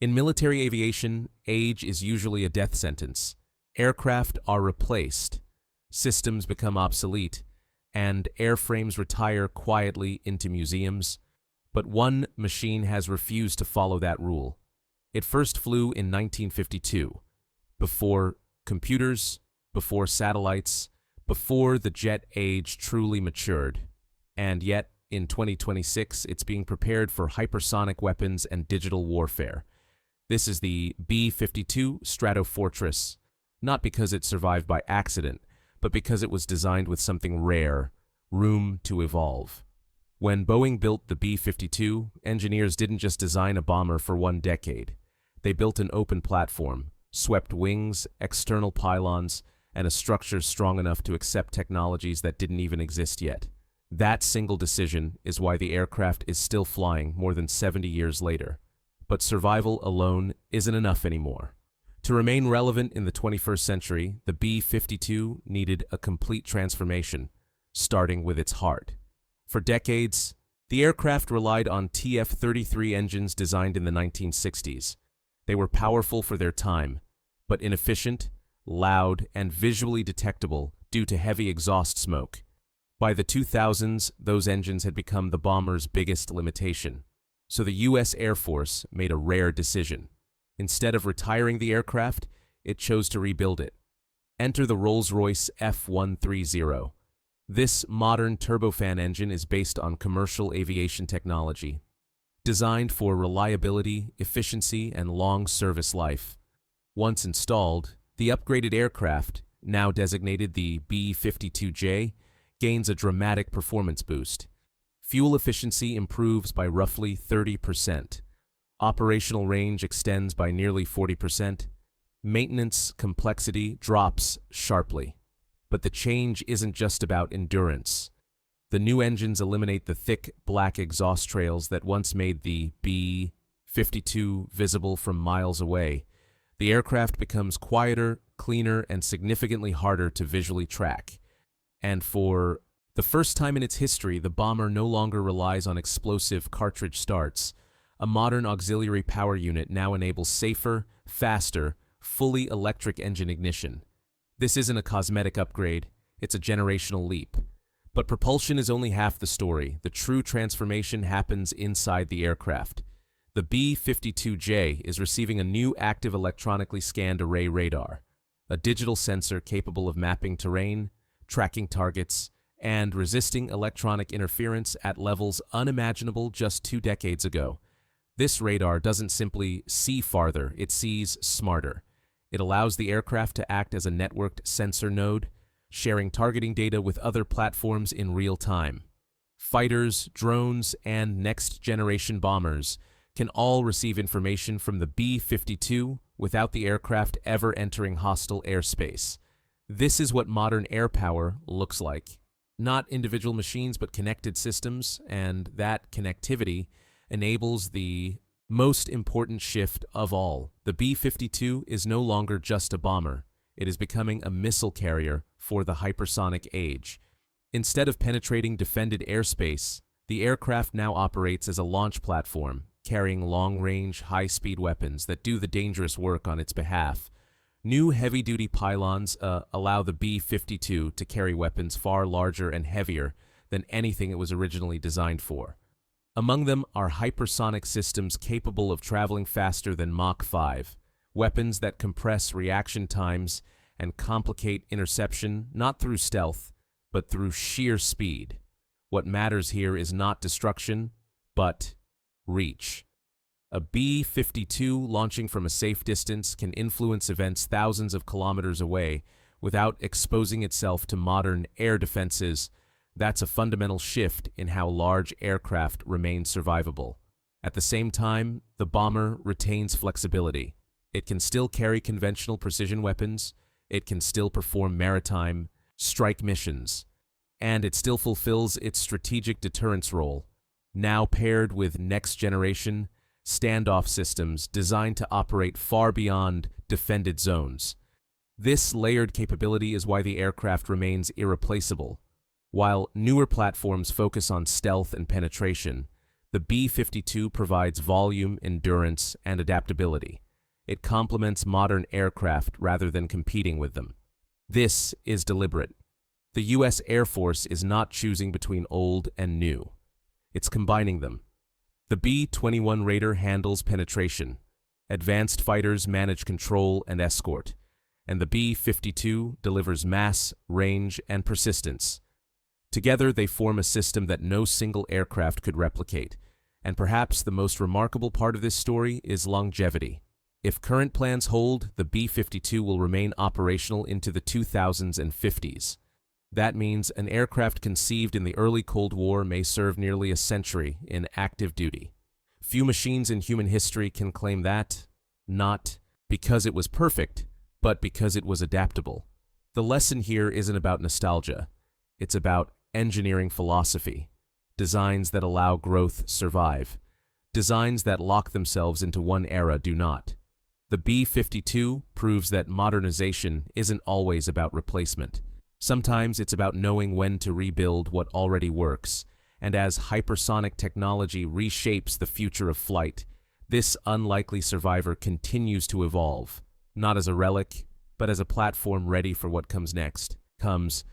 In military aviation, age is usually a death sentence. Aircraft are replaced, systems become obsolete, and airframes retire quietly into museums. But one machine has refused to follow that rule. It first flew in 1952, before computers, before satellites, before the jet age truly matured. And yet, in 2026, it's being prepared for hypersonic weapons and digital warfare. This is the B-52 Stratofortress, not because it survived by accident, but because it was designed with something rare: room to evolve. When Boeing built the B-52, engineers didn't just design a bomber for one decade. They built an open platform, swept wings, external pylons, and a structure strong enough to accept technologies that didn't even exist yet. That single decision is why the aircraft is still flying more than 70 years later. But survival alone isn't enough anymore. To remain relevant in the 21st century, the B-52 needed a complete transformation, starting with its heart. For decades, the aircraft relied on TF-33 engines designed in the 1960s. They were powerful for their time, but inefficient, loud, and visually detectable due to heavy exhaust smoke. By the 2000s, those engines had become the bomber's biggest limitation. So the U.S. Air Force made a rare decision. Instead of retiring the aircraft, it chose to rebuild it. Enter the Rolls-Royce F130. This modern turbofan engine is based on commercial aviation technology, designed for reliability, efficiency, and long service life. Once installed, the upgraded aircraft, now designated the B-52J, gains a dramatic performance boost. Fuel efficiency improves by roughly 30%. Operational range extends by nearly 40%. Maintenance complexity drops sharply. But the change isn't just about endurance. The new engines eliminate the thick, black exhaust trails that once made the B-52 visible from miles away. The aircraft becomes quieter, cleaner, and significantly harder to visually track. And for the first time in its history, the bomber no longer relies on explosive cartridge starts. A modern auxiliary power unit now enables safer, faster, fully electric engine ignition. This isn't a cosmetic upgrade, it's a generational leap. But propulsion is only half the story. The true transformation happens inside the aircraft. The B-52J is receiving a new active electronically scanned array radar, a digital sensor capable of mapping terrain, tracking targets, and resisting electronic interference at levels unimaginable just 2 decades ago. This radar doesn't simply see farther, it sees smarter. It allows the aircraft to act as a networked sensor node, sharing targeting data with other platforms in real time. Fighters, drones, and next-generation bombers can all receive information from the B-52 without the aircraft ever entering hostile airspace. This is what modern air power looks like. Not individual machines, but connected systems, and that connectivity enables the most important shift of all. The B-52 is no longer just a bomber. It is becoming a missile carrier for the hypersonic age. Instead of penetrating defended airspace, the aircraft now operates as a launch platform, carrying long-range, high-speed weapons that do the dangerous work on its behalf. New heavy-duty pylons allow the B-52 to carry weapons far larger and heavier than anything it was originally designed for. Among them are hypersonic systems capable of traveling faster than Mach 5, weapons that compress reaction times and complicate interception not through stealth, but through sheer speed. What matters here is not destruction, but reach. A B-52 launching from a safe distance can influence events thousands of kilometers away without exposing itself to modern air defenses. That's a fundamental shift in how large aircraft remain survivable. At the same time, the bomber retains flexibility. It can still carry conventional precision weapons, it can still perform maritime strike missions, and it still fulfills its strategic deterrence role, now paired with next-generation standoff systems designed to operate far beyond defended zones. This layered capability is why the aircraft remains irreplaceable. While newer platforms focus on stealth and penetration, The B-52 provides volume, endurance, and adaptability. It complements modern aircraft rather than competing with them. This is deliberate. The U.S. Air Force is not choosing between old and new. It's combining them. The B-21 Raider handles penetration. Advanced fighters manage control and escort. And the B-52 delivers mass, range, and persistence. Together, they form a system that no single aircraft could replicate. And perhaps the most remarkable part of this story is longevity. If current plans hold, the B-52 will remain operational into the 2000s and 50s. That means an aircraft conceived in the early Cold War may serve nearly a century in active duty. Few machines in human history can claim that, not because it was perfect, but because it was adaptable. The lesson here isn't about nostalgia. It's about engineering philosophy. Designs that allow growth survive. Designs that lock themselves into one era do not. The B-52 proves that modernization isn't always about replacement. Sometimes it's about knowing when to rebuild what already works. And as hypersonic technology reshapes the future of flight, this unlikely survivor continues to evolve, not as a relic, but as a platform ready for what comes next. Comes